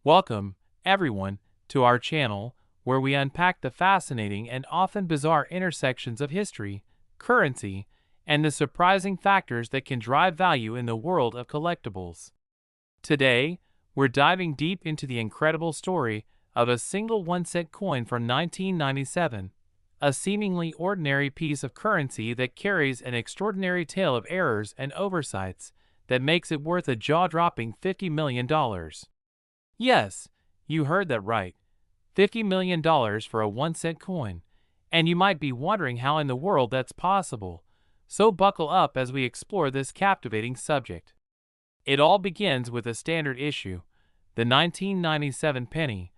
Welcome, everyone, to our channel, where we unpack the fascinating and often bizarre intersections of history, currency, and the surprising factors that can drive value in the world of collectibles. Today, we're diving deep into the incredible story of a single 1-cent coin from 1997, a seemingly ordinary piece of currency that carries an extraordinary tale of errors and oversights that makes it worth a jaw-dropping $50 million. Yes, you heard that right. $50 million for a 1-cent coin. And you might be wondering how in the world that's possible. So buckle up as we explore this captivating subject. It all begins with a standard issue, the 1997 penny,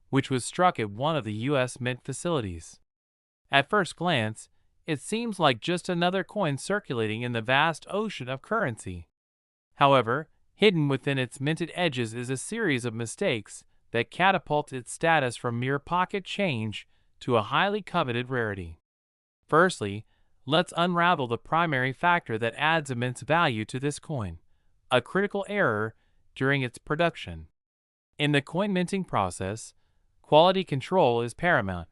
which was struck at one of the U.S. Mint facilities. At first glance, it seems like just another coin circulating in the vast ocean of currency. However, hidden within its minted edges is a series of mistakes that catapult its status from mere pocket change to a highly coveted rarity. Firstly, let's unravel the primary factor that adds immense value to this coin: a critical error during its production. In the coin minting process, quality control is paramount,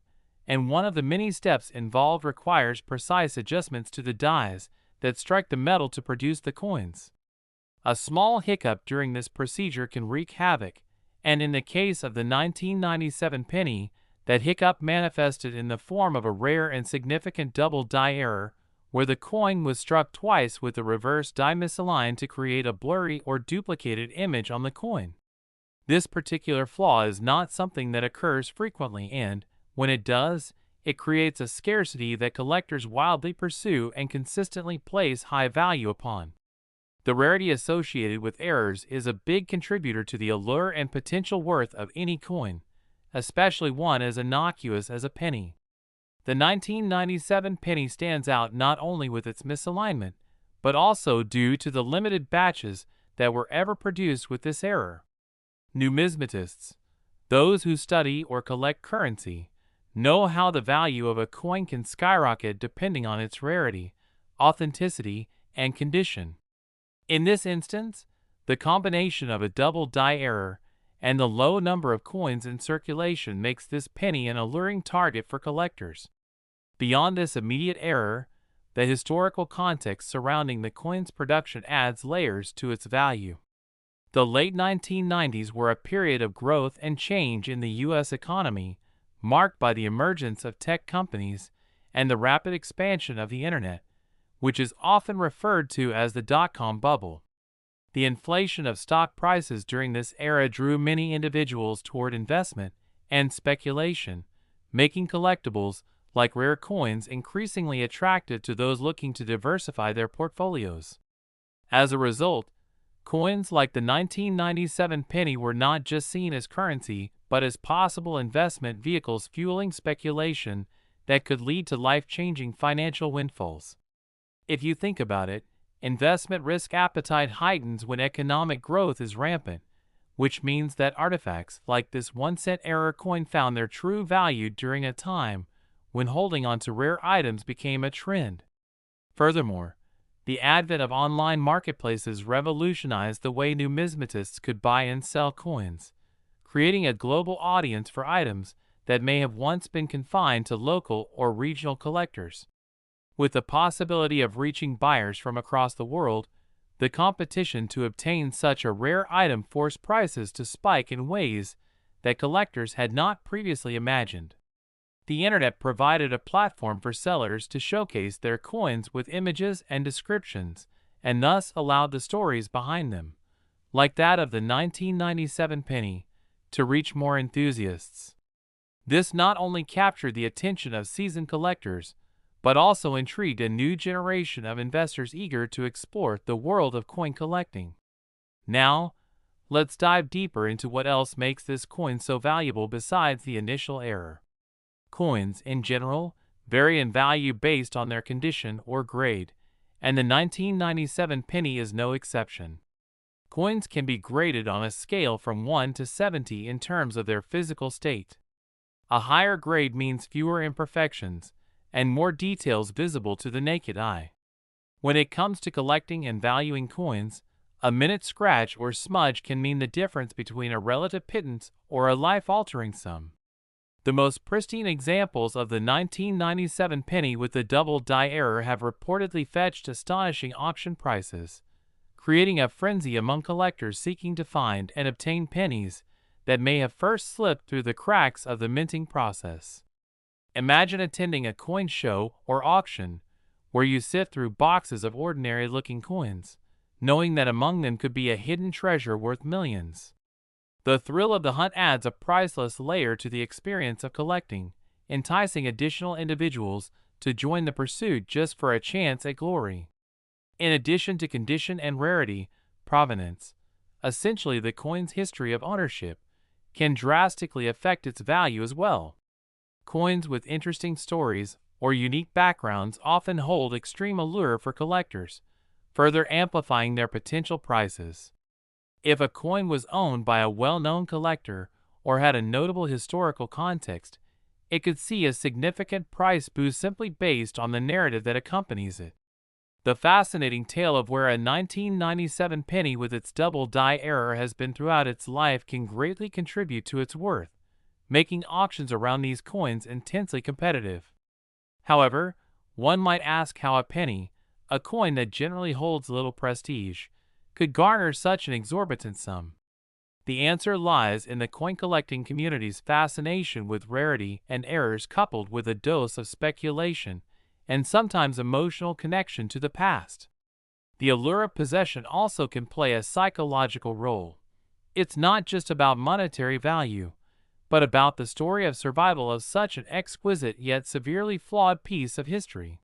and one of the many steps involved requires precise adjustments to the dies that strike the metal to produce the coins. A small hiccup during this procedure can wreak havoc, and in the case of the 1997 penny, that hiccup manifested in the form of a rare and significant double die error, where the coin was struck twice with the reverse die misaligned to create a blurry or duplicated image on the coin. This particular flaw is not something that occurs frequently, and, when it does, it creates a scarcity that collectors wildly pursue and consistently place high value upon. The rarity associated with errors is a big contributor to the allure and potential worth of any coin, especially one as innocuous as a penny. The 1997 penny stands out not only with its misalignment, but also due to the limited batches that were ever produced with this error. Numismatists, those who study or collect currency, know how the value of a coin can skyrocket depending on its rarity, authenticity, and condition. In this instance, the combination of a double die error and the low number of coins in circulation makes this penny an alluring target for collectors. Beyond this immediate error, the historical context surrounding the coin's production adds layers to its value. The late 1990s were a period of growth and change in the U.S. economy, marked by the emergence of tech companies and the rapid expansion of the Internet, which is often referred to as the dot-com bubble. The inflation of stock prices during this era drew many individuals toward investment and speculation, making collectibles, like rare coins, increasingly attractive to those looking to diversify their portfolios. As a result, coins like the 1997 penny were not just seen as currency, but as possible investment vehicles fueling speculation that could lead to life-changing financial windfalls. If you think about it, investment risk appetite heightens when economic growth is rampant, which means that artifacts like this 1-cent error coin found their true value during a time when holding on to rare items became a trend. Furthermore, the advent of online marketplaces revolutionized the way numismatists could buy and sell coins, creating a global audience for items that may have once been confined to local or regional collectors. With the possibility of reaching buyers from across the world, the competition to obtain such a rare item forced prices to spike in ways that collectors had not previously imagined. The Internet provided a platform for sellers to showcase their coins with images and descriptions, and thus allowed the stories behind them, like that of the 1997 penny, to reach more enthusiasts. This not only captured the attention of seasoned collectors, but also intrigued a new generation of investors eager to explore the world of coin collecting. Now, let's dive deeper into what else makes this coin so valuable besides the initial error. Coins, in general, vary in value based on their condition or grade, and the 1997 penny is no exception. Coins can be graded on a scale from 1 to 70 in terms of their physical state. A higher grade means fewer imperfections and more details visible to the naked eye. When it comes to collecting and valuing coins, A minute scratch or smudge can mean the difference between a relative pittance or a life-altering sum. The most pristine examples of the 1997 penny with the double die error have reportedly fetched astonishing auction prices, creating a frenzy among collectors seeking to find and obtain pennies that may have first slipped through the cracks of the minting process. Imagine attending a coin show or auction where you sift through boxes of ordinary-looking coins, knowing that among them could be a hidden treasure worth millions. The thrill of the hunt adds a priceless layer to the experience of collecting, enticing additional individuals to join the pursuit just for a chance at glory. In addition to condition and rarity, provenance, essentially the coin's history of ownership, can drastically affect its value as well. Coins with interesting stories or unique backgrounds often hold extreme allure for collectors, further amplifying their potential prices. If a coin was owned by a well-known collector or had a notable historical context, it could see a significant price boost simply based on the narrative that accompanies it. The fascinating tale of where a 1997 penny with its double die error has been throughout its life can greatly contribute to its worth, making auctions around these coins intensely competitive. However, one might ask how a penny, a coin that generally holds little prestige, could garner such an exorbitant sum. The answer lies in the coin collecting community's fascination with rarity and errors coupled with a dose of speculation and sometimes emotional connection to the past. The allure of possession also can play a psychological role. It's not just about monetary value, but about the story of survival of such an exquisite yet severely flawed piece of history.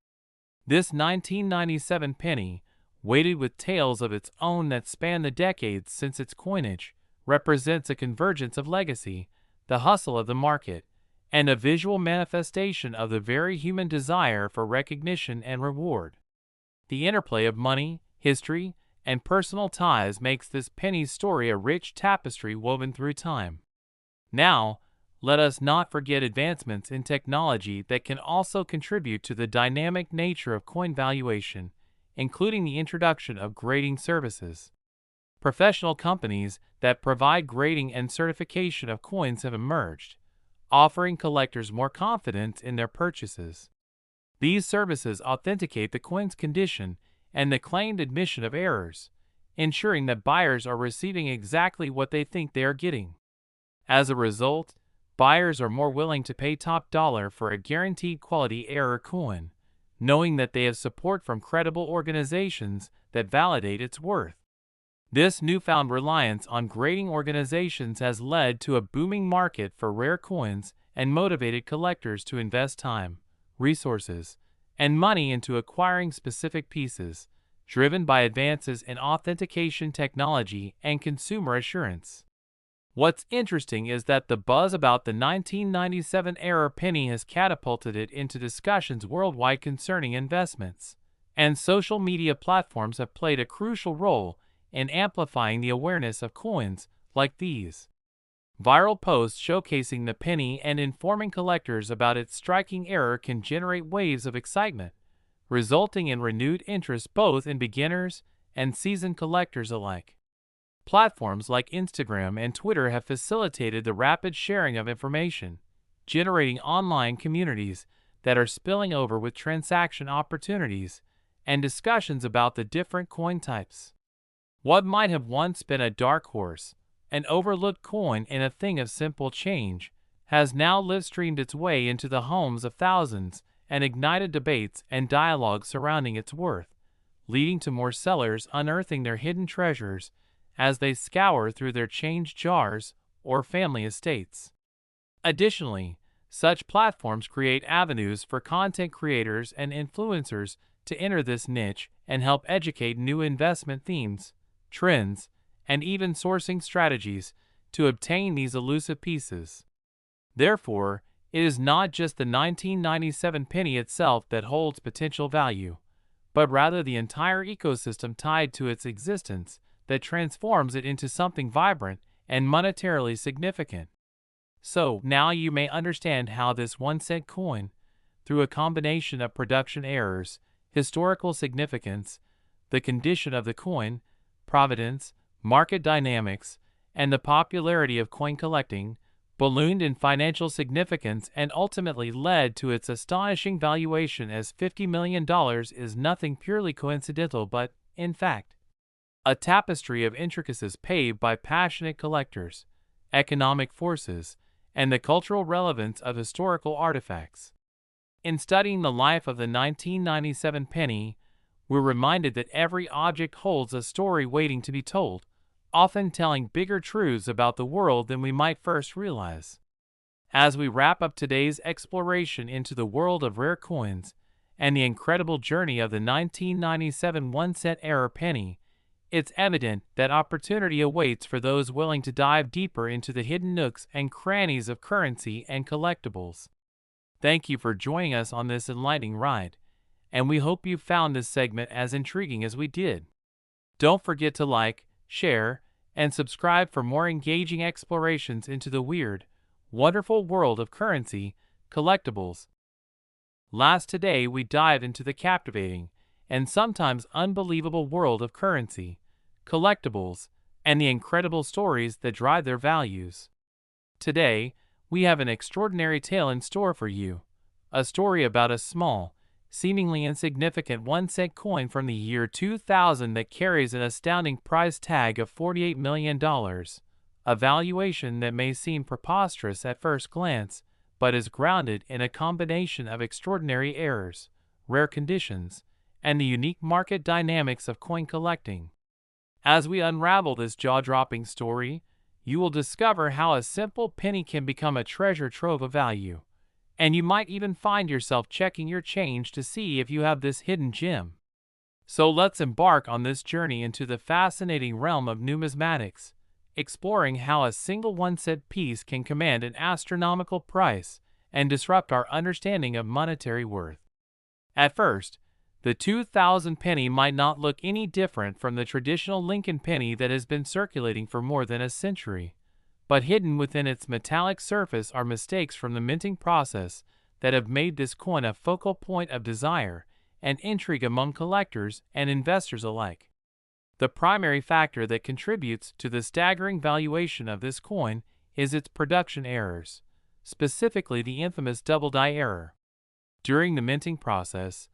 This 1997 penny, weighted with tales of its own that span the decades since its coinage, represents a convergence of legacy, the hustle of the market, and a visual manifestation of the very human desire for recognition and reward. The interplay of money, history, and personal ties makes this penny's story a rich tapestry woven through time. Now, let us not forget advancements in technology that can also contribute to the dynamic nature of coin valuation, including the introduction of grading services. Professional companies that provide grading and certification of coins have emerged, offering collectors more confidence in their purchases. These services authenticate the coin's condition and the claimed admission of errors, ensuring that buyers are receiving exactly what they think they are getting. As a result, buyers are more willing to pay top dollar for a guaranteed quality error coin, knowing that they have support from credible organizations that validate its worth. This newfound reliance on grading organizations has led to a booming market for rare coins and motivated collectors to invest time, resources, and money into acquiring specific pieces, driven by advances in authentication technology and consumer assurance. What's interesting is that the buzz about the 1997 error penny has catapulted it into discussions worldwide concerning investments, and social media platforms have played a crucial role in amplifying the awareness of coins like these. Viral posts showcasing the penny and informing collectors about its striking error can generate waves of excitement, resulting in renewed interest both in beginners and seasoned collectors alike. Platforms like Instagram and Twitter have facilitated the rapid sharing of information, generating online communities that are spilling over with transaction opportunities and discussions about the different coin types. What might have once been a dark horse, an overlooked coin in a thing of simple change, has now live-streamed its way into the homes of thousands and ignited debates and dialogue surrounding its worth, leading to more sellers unearthing their hidden treasures as they scour through their change jars or family estates. Additionally, such platforms create avenues for content creators and influencers to enter this niche and help educate new investment themes, trends, and even sourcing strategies to obtain these elusive pieces. Therefore, it is not just the 1997 penny itself that holds potential value, but rather the entire ecosystem tied to its existence that transforms it into something vibrant and monetarily significant. So, now you may understand how this 1-cent coin, through a combination of production errors, historical significance, the condition of the coin, provenance, market dynamics, and the popularity of coin collecting ballooned in financial significance and ultimately led to its astonishing valuation as $50 million is nothing purely coincidental but, in fact, a tapestry of intricacies paved by passionate collectors, economic forces, and the cultural relevance of historical artifacts. In studying the life of the 1997 penny, we're reminded that every object holds a story waiting to be told, often telling bigger truths about the world than we might first realize. As we wrap up today's exploration into the world of rare coins and the incredible journey of the 1997 1-cent era penny, it's evident that opportunity awaits for those willing to dive deeper into the hidden nooks and crannies of currency and collectibles. Thank you for joining us on this enlightening ride, and we hope you found this segment as intriguing as we did. Don't forget to like, share, and subscribe for more engaging explorations into the weird, wonderful world of currency, collectibles. Last today we dived into the captivating and sometimes unbelievable world of currency, collectibles, and the incredible stories that drive their values. Today, we have an extraordinary tale in store for you, a story about a small, seemingly insignificant 1-cent coin from the year 2000 that carries an astounding price tag of $48 million, a valuation that may seem preposterous at first glance, but is grounded in a combination of extraordinary errors, rare conditions, and the unique market dynamics of coin collecting. As we unravel this jaw-dropping story, you will discover how a simple penny can become a treasure trove of value, and you might even find yourself checking your change to see if you have this hidden gem. So let's embark on this journey into the fascinating realm of numismatics, exploring how a single 1-cent piece can command an astronomical price and disrupt our understanding of monetary worth. At first, the 2000 penny might not look any different from the traditional Lincoln penny that has been circulating for more than a century, but hidden within its metallic surface are mistakes from the minting process that have made this coin a focal point of desire and intrigue among collectors and investors alike. The primary factor that contributes to the staggering valuation of this coin is its production errors, specifically the infamous double die error. During the minting process,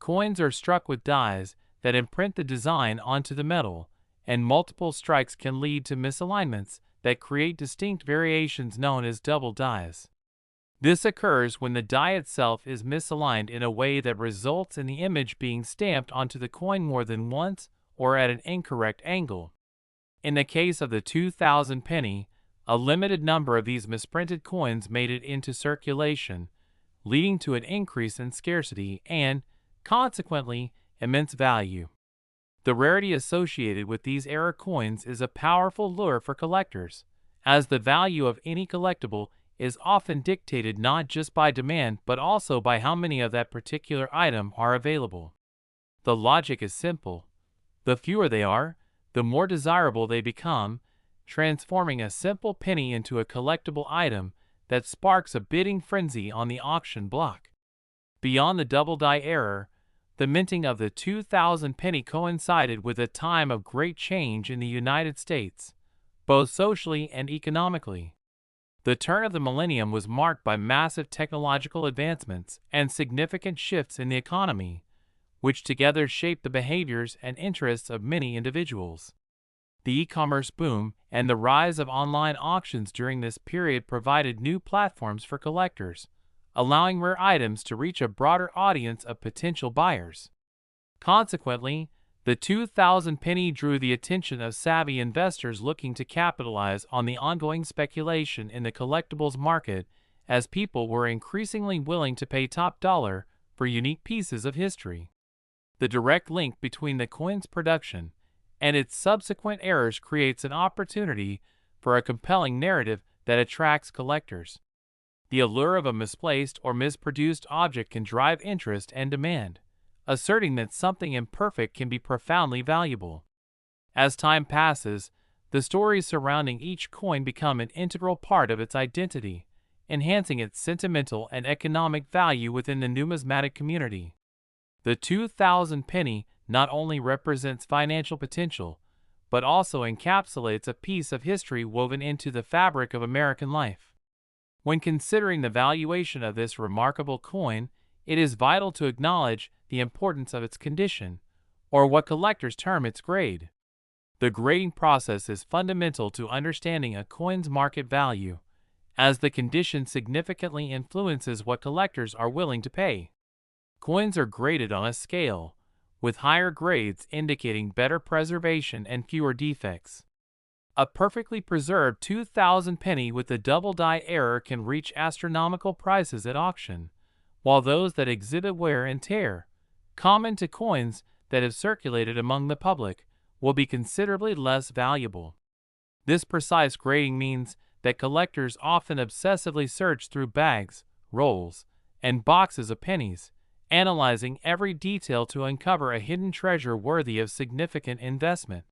coins are struck with dies that imprint the design onto the metal, and multiple strikes can lead to misalignments that create distinct variations known as double dies. This occurs when the die itself is misaligned in a way that results in the image being stamped onto the coin more than once or at an incorrect angle. In the case of the 2000 penny, a limited number of these misprinted coins made it into circulation, leading to an increase in scarcity and, consequently, immense value. The rarity associated with these error coins is a powerful lure for collectors, as the value of any collectible is often dictated not just by demand but also by how many of that particular item are available. The logic is simple. The fewer they are, the more desirable they become, transforming a simple penny into a collectible item that sparks a bidding frenzy on the auction block. Beyond the double die error, the minting of the 2000 penny coincided with a time of great change in the United States, both socially and economically. The turn of the millennium was marked by massive technological advancements and significant shifts in the economy, which together shaped the behaviors and interests of many individuals. The e-commerce boom and the rise of online auctions during this period provided new platforms for collectors, allowing rare items to reach a broader audience of potential buyers. Consequently, the 2000 penny drew the attention of savvy investors looking to capitalize on the ongoing speculation in the collectibles market, as people were increasingly willing to pay top dollar for unique pieces of history. The direct link between the coin's production and its subsequent errors creates an opportunity for a compelling narrative that attracts collectors. The allure of a misplaced or misproduced object can drive interest and demand, asserting that something imperfect can be profoundly valuable. As time passes, the stories surrounding each coin become an integral part of its identity, enhancing its sentimental and economic value within the numismatic community. The 2000 penny not only represents financial potential, but also encapsulates a piece of history woven into the fabric of American life. When considering the valuation of this remarkable coin, it is vital to acknowledge the importance of its condition, or what collectors term its grade. The grading process is fundamental to understanding a coin's market value, as the condition significantly influences what collectors are willing to pay. Coins are graded on a scale, with higher grades indicating better preservation and fewer defects. A perfectly preserved 2,000 penny with a double die error can reach astronomical prices at auction, while those that exhibit wear and tear, common to coins that have circulated among the public, will be considerably less valuable. This precise grading means that collectors often obsessively search through bags, rolls, and boxes of pennies, analyzing every detail to uncover a hidden treasure worthy of significant investment.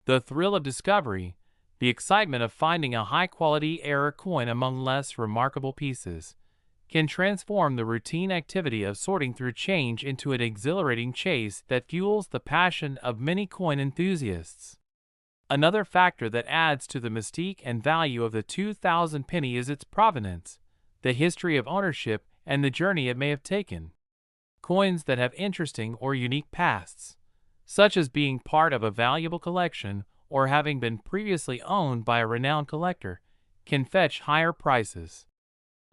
The thrill of discovery, the excitement of finding a high-quality error coin among less remarkable pieces, can transform the routine activity of sorting through change into an exhilarating chase that fuels the passion of many coin enthusiasts. Another factor that adds to the mystique and value of the 2,000 penny is its provenance, the history of ownership, and the journey it may have taken. Coins that have interesting or unique pasts, such as being part of a valuable collection or having been previously owned by a renowned collector, can fetch higher prices.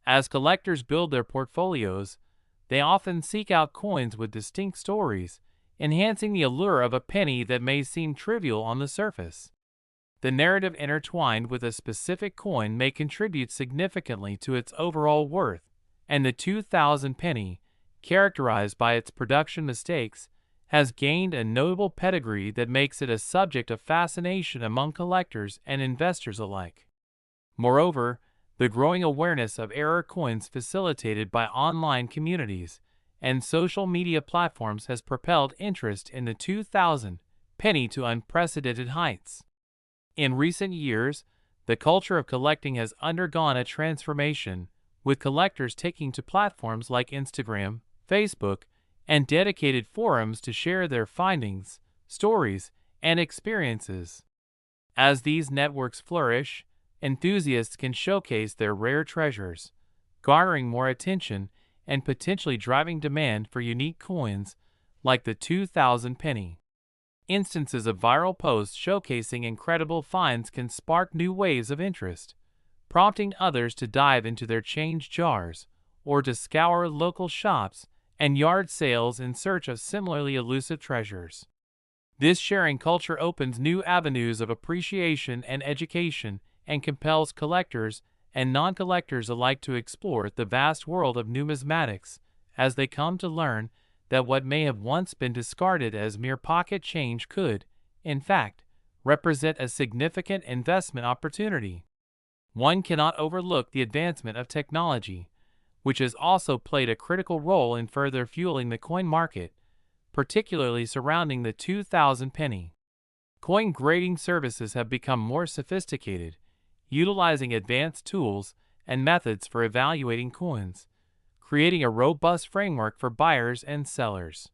As collectors build their portfolios, they often seek out coins with distinct stories, enhancing the allure of a penny that may seem trivial on the surface. The narrative intertwined with a specific coin may contribute significantly to its overall worth, and the 2,000 penny, characterized by its production mistakes, has gained a notable pedigree that makes it a subject of fascination among collectors and investors alike. Moreover, the growing awareness of error coins facilitated by online communities and social media platforms has propelled interest in the 2,000 penny to unprecedented heights. In recent years, the culture of collecting has undergone a transformation, with collectors taking to platforms like Instagram, Facebook, and dedicated forums to share their findings, stories, and experiences. As these networks flourish, enthusiasts can showcase their rare treasures, garnering more attention and potentially driving demand for unique coins like the 2,000 penny. Instances of viral posts showcasing incredible finds can spark new waves of interest, prompting others to dive into their change jars or to scour local shops and yard sales in search of similarly elusive treasures. This sharing culture opens new avenues of appreciation and education and compels collectors and non-collectors alike to explore the vast world of numismatics as they come to learn that what may have once been discarded as mere pocket change could, in fact, represent a significant investment opportunity. One cannot overlook the advancement of technology, which has also played a critical role in further fueling the coin market, particularly surrounding the 2,000 penny. Coin grading services have become more sophisticated, utilizing advanced tools and methods for evaluating coins, creating a robust framework for buyers and sellers.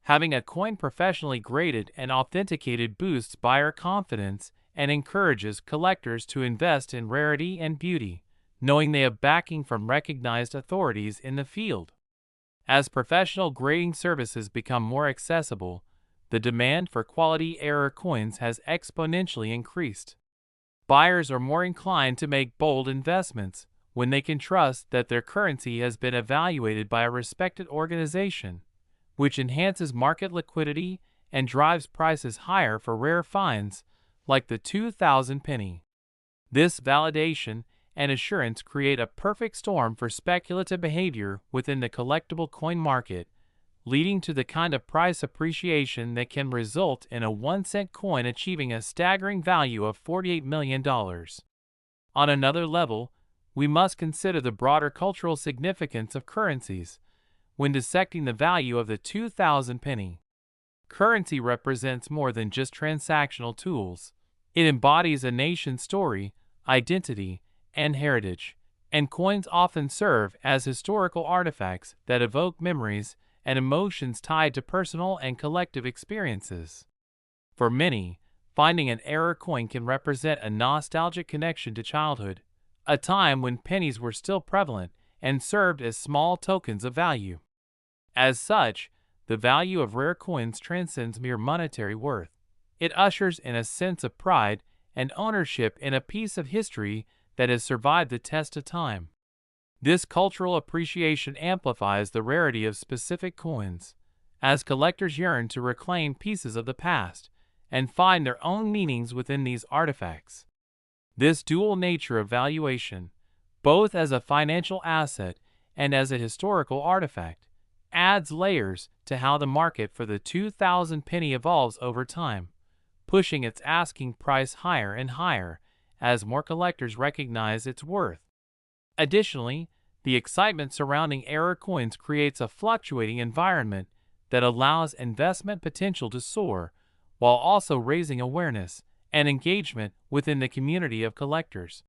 Having a coin professionally graded and authenticated boosts buyer confidence and encourages collectors to invest in rarity and beauty, knowing they have backing from recognized authorities in the field. As professional grading services become more accessible, the demand for quality error coins has exponentially increased. Buyers are more inclined to make bold investments when they can trust that their currency has been evaluated by a respected organization, which enhances market liquidity and drives prices higher for rare finds like the 2,000 penny. This validation and assurance create a perfect storm for speculative behavior within the collectible coin market, leading to the kind of price appreciation that can result in a 1-cent coin achieving a staggering value of $48 million. On another level, we must consider the broader cultural significance of currencies when dissecting the value of the 2,000 penny. Currency represents more than just transactional tools. It embodies a nation's story, identity, and heritage, and coins often serve as historical artifacts that evoke memories and emotions tied to personal and collective experiences. For many, Finding an error coin can represent a nostalgic connection to childhood, a time when pennies were still prevalent and served as small tokens of value. As such, the value of rare coins transcends mere monetary worth. It ushers in a sense of pride and ownership in a piece of history that has survived the test of time. This cultural appreciation amplifies the rarity of specific coins, as collectors yearn to reclaim pieces of the past and find their own meanings within these artifacts. This dual nature of valuation, both as a financial asset and as a historical artifact, adds layers to how the market for the 2000 penny evolves over time, pushing its asking price higher and higher as more collectors recognize its worth. Additionally, the excitement surrounding error coins creates a fluctuating environment that allows investment potential to soar, while also raising awareness and engagement within the community of collectors.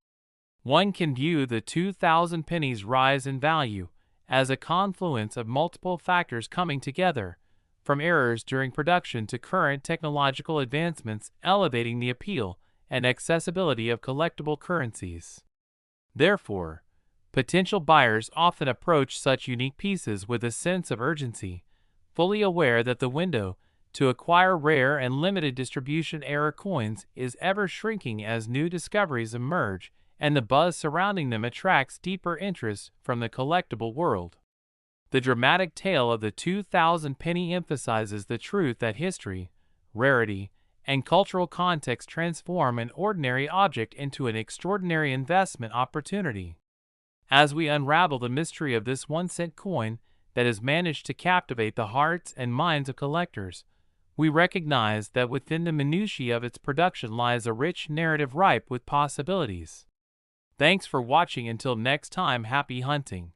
One can view the 2000 pennies rise in value as a confluence of multiple factors coming together, from errors during production to current technological advancements elevating the appeal and accessibility of collectible currencies. Therefore, potential buyers often approach such unique pieces with a sense of urgency, fully aware that the window to acquire rare and limited distribution error coins is ever shrinking as new discoveries emerge and the buzz surrounding them attracts deeper interest from the collectible world. The dramatic tale of the 2000 penny emphasizes the truth that history, rarity, and cultural context transform an ordinary object into an extraordinary investment opportunity. As we unravel the mystery of this 1-cent coin that has managed to captivate the hearts and minds of collectors, we recognize that within the minutiae of its production lies a rich narrative ripe with possibilities. Thanks for watching. Until next time, happy hunting.